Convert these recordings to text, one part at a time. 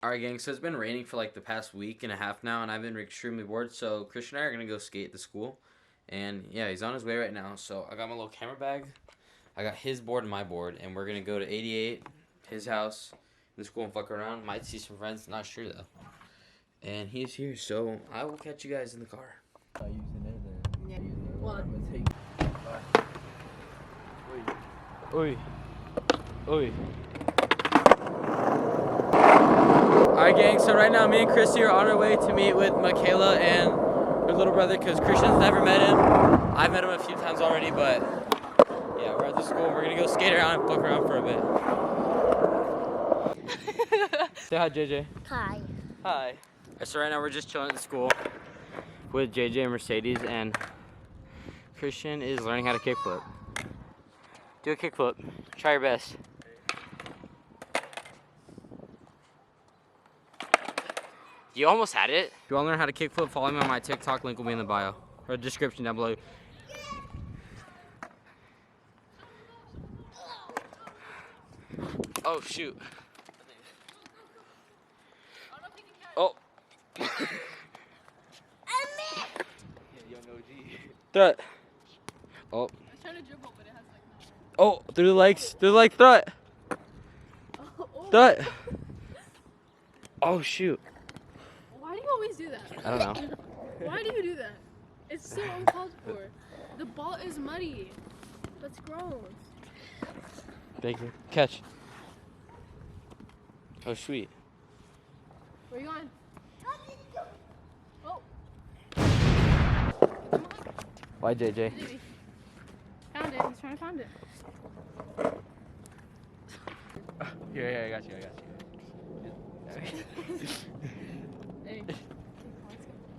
Alright, gang, so it's been raining for like the past week and a half now, and I've been extremely bored, so Christian and I are going to go skate at the school. And yeah, he's on his way right now, so I got my little camera bag. I got his board and my board, and we're going to go to 88, his house, in the school and fuck around. Might see some friends, not sure though. And he's here, so I will catch you guys in the car. Oi. Oi. Alright, gang, so right now me and Christy are on our way to meet with Michaela and her little brother because Christian's never met him. I've met him a few times already, but yeah, we're at the school. We're going to go skate around and fuck around for a bit. Say hi, JJ. Hi. Hi. So right now we're just chilling at the school with JJ and Mercedes, and Christian is learning how to kickflip. Do a kickflip. Try your best. You almost had it. If you want to learn how to kickflip, follow me on my TikTok. Link will be in the bio or description down below. Oh shoot. Oh. Throw it. Oh. I was trying to dribble, but it has like no. Oh, through the legs. Through the legs. Throw it. Throw it. Oh shoot. Why do you always do that? I don't know. Why do you do that? It's so uncalled for. The ball is muddy. That's gross. Thank you. Catch. Oh sweet. Where are you going? Oh. Why JJ? Baby. Found it. He's trying to find it. Here, I got you. Hey.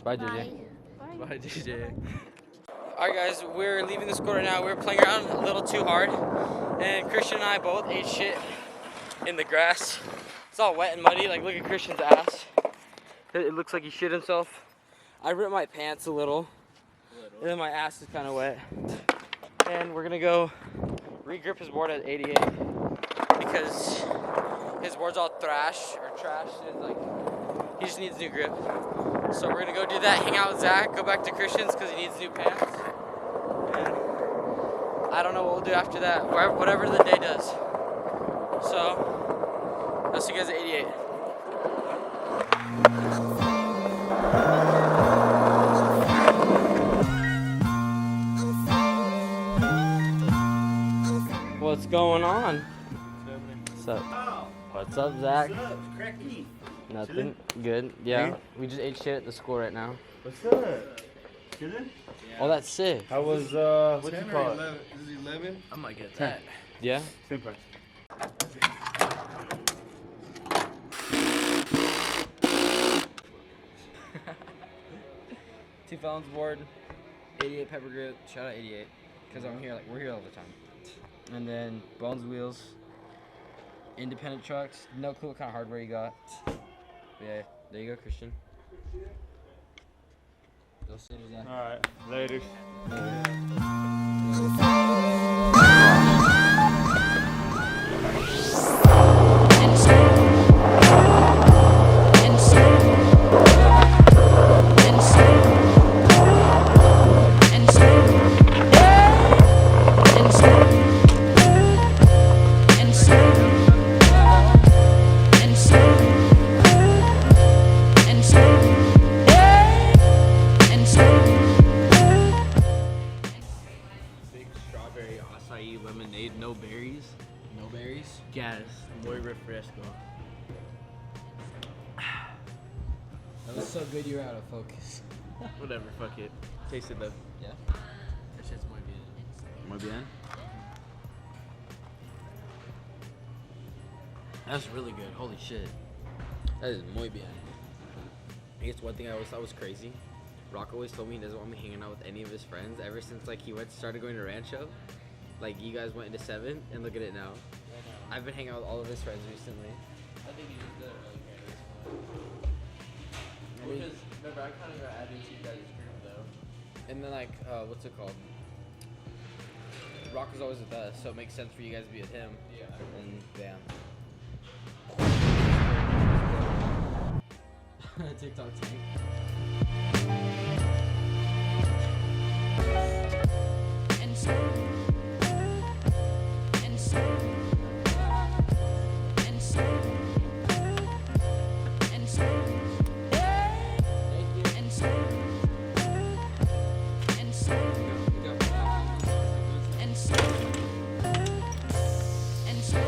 Bye JJ. Bye. Bye, JJ. Alright guys, we're leaving the school right now. We're playing around a little too hard, and Christian and I both ate shit in the grass. It's all wet and muddy. Like, look at Christian's ass. It looks like he shit himself. I ripped my pants a little, and then my ass is kind of wet. And we're gonna go re-grip his board at 88 because his board's all trash. And like, he just needs new grip. So we're gonna go do that, hang out with Zach, go back to Christian's because he needs new pants. And I don't know what we'll do after that, whatever the day does. So, I'll see you guys at 88. What's going on? What's up? What's up, Zach? What's up? Cracky. Nothing. Good. Yeah. We just ate shit at the school right now. What's up? Chillin'? Oh, that's sick. How was, what you call it? This is 11. I might get 10. Yeah? Same price. Two Felons board, 88 Pepper Grip. Shout out 88, because we're here all the time. And then Bones wheels, independent trucks. No clue what kind of hardware you got. But yeah, there you go, Christian. Go sit down. Alright, later. Big strawberry acai lemonade, no berries. No berries? Gas, muy refresco. That was so good you were out of focus. Whatever, fuck it. Taste it though. Yeah? That shit's muy bien. Muy bien. That's really good. Holy shit. That is muy bien. I guess one thing I always thought was crazy. Rock always told me he doesn't want me hanging out with any of his friends ever since like he started going to Rancho. Like you guys went into 7 and look at it now. I've been hanging out with all of his friends recently. I think you just did it really great. I mean, Because, remember, I kind of got added to you guys' group though. and then like, what's it called? Rock is always with us, so it makes sense for you guys to be with him. Yeah. And yeah. TikTok tank. And so, and so, and so, and so, and so, and so, and so, and so.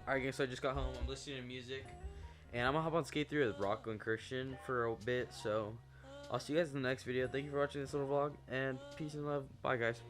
Alright guys, so I just got home, I'm listening to music, and I'm gonna hop on Skate 3 with Rocco and Christian for a bit, so I'll see you guys in the next video. Thank you for watching this little vlog, and peace and love. Bye guys.